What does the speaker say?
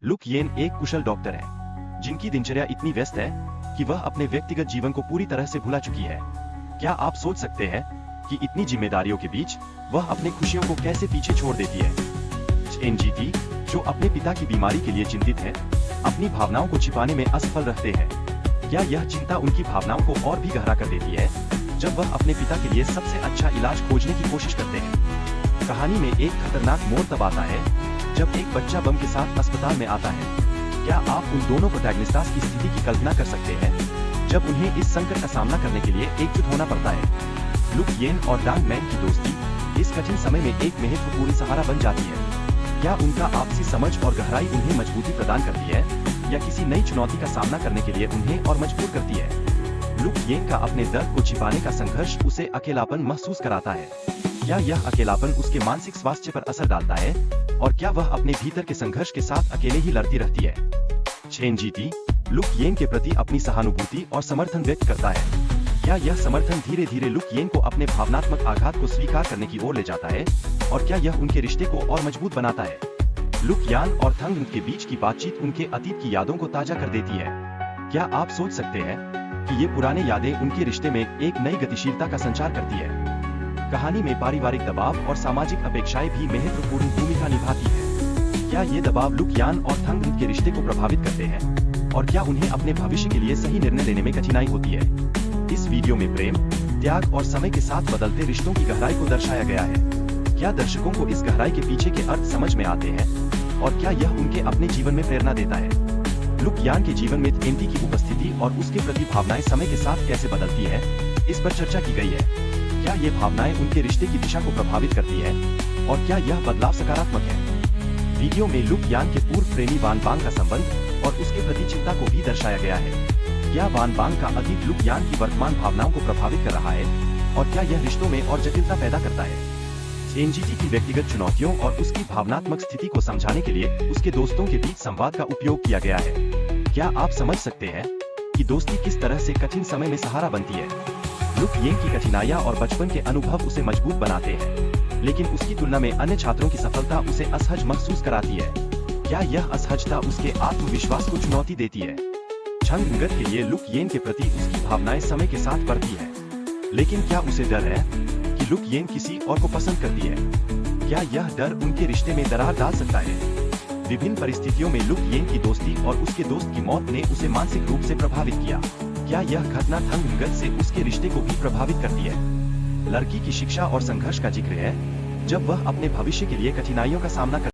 Look येन एक कुशल doctor है जिनकी दिनचर्या इतनी व्यस्त है कि वह अपने व्यक्तिगत जीवन को पूरी तरह से भुला चुकी है। क्या आप सोच सकते हैं कि इतनी जिम्मेदारियों के बीच वह अपनी खुशियों को कैसे पीछे छोड़ देती है? एनजीटी, जो अपने पिता की बीमारी के लिए चिंतित है, अपनी भावनाओं को छिपाने में असफल रहते हैं। क्या यह चिंता उनकी भावनाओं को और भी गहरा कर देती है जब वह अपने पिता के लिए सबसे अच्छा इलाज खोजने की कोशिश करते हैं? कहानी में एक खतरनाक मोड़ तब आता है जब एक बच्चा बम के साथ अस्पताल में आता है। क्या आप उन दोनों प्रोटैगनिस्ट्स की स्थिति की कल्पना कर सकते हैं जब उन्हें इस संकट का सामना करने के लिए एकजुट होना पड़ता है? लुक येन और डांग मैन की दोस्ती इस कठिन समय में एक महत्वपूर्ण सहारा बन जाती है। क्या उनका आपसी समझ और गहराई उन्हें मजबूती प्रदान करती है या किसी नई चुनौती का सामना करने के लिए उन्हें और मजबूर करती है? लुक येन का अपने दर्द को छिपाने का संघर्ष उसे अकेलापन महसूस कराता है। क्या यह अकेलापन उसके मानसिक स्वास्थ्य पर असर डालता है और क्या वह अपने भीतर के संघर्ष के साथ अकेले ही लड़ती रहती है? एनजीटी लुक येन के प्रति अपनी सहानुभूति और समर्थन व्यक्त करता है। क्या यह समर्थन धीरे धीरे लुक येन को अपने भावनात्मक आघात को स्वीकार करने की ओर ले जाता है और क्या यह उनके रिश्ते को और मजबूत बनाता है? लुक यान और थंग के बीच की बातचीत उनके अतीत की यादों को ताजा कर देती है। क्या आप सोच सकते हैं कि ये पुराने यादें उनके रिश्ते में एक नई गतिशीलता का संचार करती है? कहानी में पारिवारिक दबाव और सामाजिक अपेक्षाएं भी महत्वपूर्ण भूमिका निभाती है। क्या ये दबाव लुक यान और थंग के रिश्ते को प्रभावित करते हैं और क्या उन्हें अपने भविष्य के लिए सही निर्णय लेने में कठिनाई होती है? इस वीडियो में प्रेम, त्याग और समय के साथ बदलते रिश्तों की गहराई को दर्शाया गया है। क्या दर्शकों को इस गहराई के पीछे के अर्थ समझ में आते हैं और क्या यह उनके अपने जीवन में प्रेरणा देता है? लुक यान के जीवन में एंटी की उपस्थिति और उसके प्रति भावनाएं समय के साथ कैसे बदलती है, इस पर चर्चा की गई है। क्या ये भावनाएं उनके रिश्ते की दिशा को प्रभावित करती है और क्या यह बदलाव सकारात्मक है? वीडियो में लुक यान के पूर्व प्रेमी वान बांग का संबंध और उसके प्रति चिंता को भी दर्शाया गया है। क्या वान बांग का अतीत लुक यान की वर्तमान भावनाओं को प्रभावित कर रहा है और क्या यह रिश्तों में और जटिलता पैदा करता है? एनजीटी की व्यक्तिगत चुनौतियों और उसकी भावनात्मक स्थिति को समझाने के लिए उसके दोस्तों के बीच संवाद का उपयोग किया गया है। क्या आप समझ सकते हैं कि दोस्ती किस तरह से कठिन समय में सहारा बनती है? लुक येन की कठिनाइयां और बचपन के अनुभव उसे मजबूत बनाते हैं, लेकिन उसकी तुलना में अन्य छात्रों की सफलता उसे असहज महसूस कराती है। क्या यह असहजता उसके आत्मविश्वास को चुनौती देती है? छंगंगत के लिए लुक येन के प्रति उसकी भावनाएं समय के साथ बढ़ती है, लेकिन क्या उसे डर है कि लुक येन किसी और को पसंद करती है? क्या यह डर उनके रिश्ते में दरार डाल सकता है? विभिन्न परिस्थितियों में लुक येन की दोस्ती और उसके दोस्त की मौत ने उसे मानसिक रूप से प्रभावित किया। क्या यह घटना थंगंगत से उसके रिश्ते को भी प्रभावित करती है? लड़की की शिक्षा और संघर्ष का जिक्र है जब वह अपने भविष्य के लिए कठिनाइयों का सामना